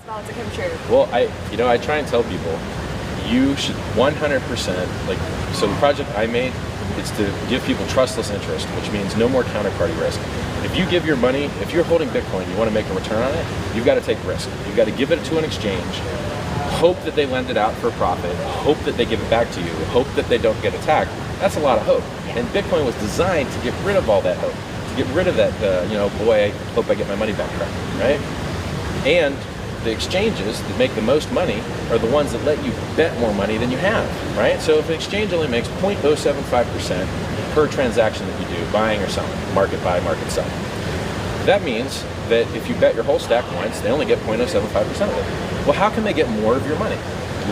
about to come true? Well, I try and tell people, you should 100%, like, so the project I made, it's to give people trustless interest, which means no more counterparty risk. If you give your money, if you're holding Bitcoin, you want to make a return on it, you've got to take risk. You've got to give it to an exchange, hope that they lend it out for a profit, hope that they give it back to you, hope that they don't get attacked. That's a lot of hope. Yeah. And Bitcoin was designed to get rid of all that hope, to get rid of that, boy, I hope I get my money back, right? And the exchanges that make the most money are the ones that let you bet more money than you have, right? So if an exchange only makes 0.075% per transaction that you do, buying or selling, market buy, market sell, that means that if you bet your whole stack once, they only get 0.075% of it. Well, how can they get more of your money?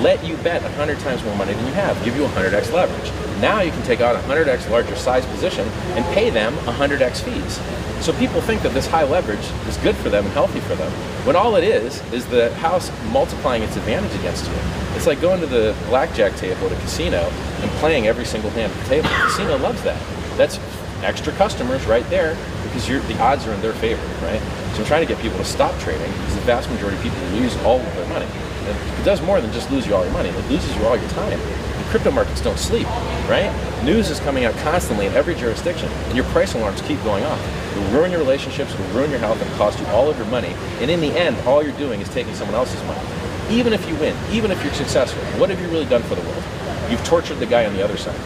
Let you bet 100 times more money than you have, give you 100x leverage. Now you can take out a 100x larger size position and pay them 100x fees. So people think that this high leverage is good for them and healthy for them, when all it is the house multiplying its advantage against you. It's like going to the blackjack table at a casino and playing every single hand at the table. The casino loves that. That's extra customers right there because the odds are in their favor, right? So I'm trying to get people to stop trading because the vast majority of people lose all of their money. And it does more than just lose you all your money. It loses you all your time. The crypto markets don't sleep, right? News is coming out constantly in every jurisdiction, and your price alarms keep going off. It'll ruin your relationships, it'll ruin your health, it'll cost you all of your money, and in the end, all you're doing is taking someone else's money. Even if you win, even if you're successful, what have you really done for the world? You've tortured the guy on the other side.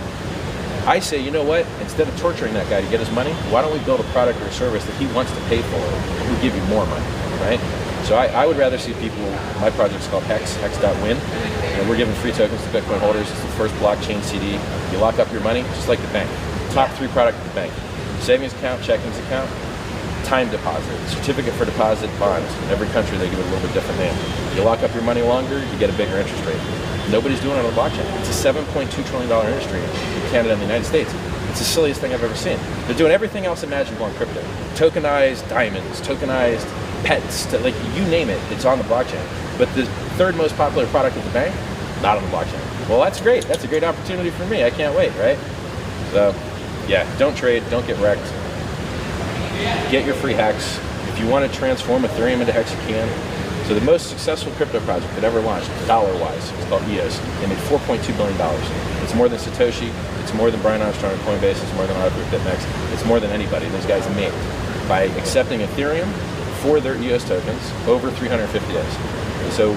I say, you know what? Instead of torturing that guy to get his money, why don't we build a product or a service that he wants to pay for and we'll give you more money, right? So I would rather see people, my project's called Hex, hex.win, and we're giving free tokens to Bitcoin holders. It's the first blockchain CD. You lock up your money, just like the bank. Top 3 product of the bank. Savings account, checkings account, time deposit, certificate for deposit, bonds. In every country they give it a little bit different name. You lock up your money longer, you get a bigger interest rate. Nobody's doing it on the blockchain. It's a $7.2 trillion industry in Canada and the United States. It's the silliest thing I've ever seen. They're doing everything else imaginable on crypto. Tokenized diamonds, tokenized pets, like you name it, it's on the blockchain. But the 3rd most popular product at the bank, not on the blockchain. Well, that's great. That's a great opportunity for me. I can't wait, right? So, yeah, don't trade, don't get wrecked. Get your free Hex. If you want to transform Ethereum into Hex, you can. So the most successful crypto project that ever launched, dollar-wise, it's called EOS. They made $4.2 billion. It's more than Satoshi. It's more than Brian Armstrong at Coinbase. It's more than Arthur at BitMEX. It's more than anybody those guys made by accepting Ethereum for their EOS tokens over 350 days. And so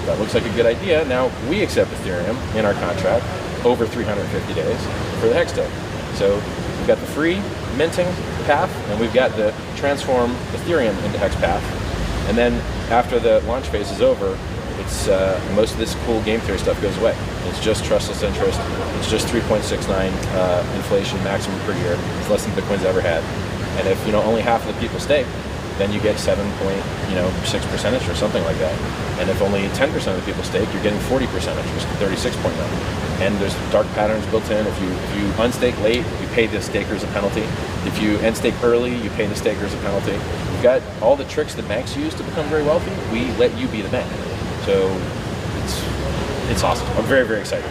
that looks like a good idea. Now we accept Ethereum in our contract over 350 days for the Hex token. So we've got the free minting path, and we've got the transform Ethereum into Hex path. And then after the launch phase is over, it's most of this cool game theory stuff goes away. It's just trustless interest. It's just 3.69 inflation maximum per year. It's less than Bitcoin's ever had. And if only half of the people stake, then you get 7.6% interest or something like that. And if only 10% of the people stake, you're getting 40% interest, 36.9. And there's dark patterns built in. If you unstake late, you pay the stakers a penalty. If you end stake early, you pay the stakers a penalty. You've got all the tricks that banks use to become very wealthy. We let you be the bank. So it's awesome. I'm very, very excited.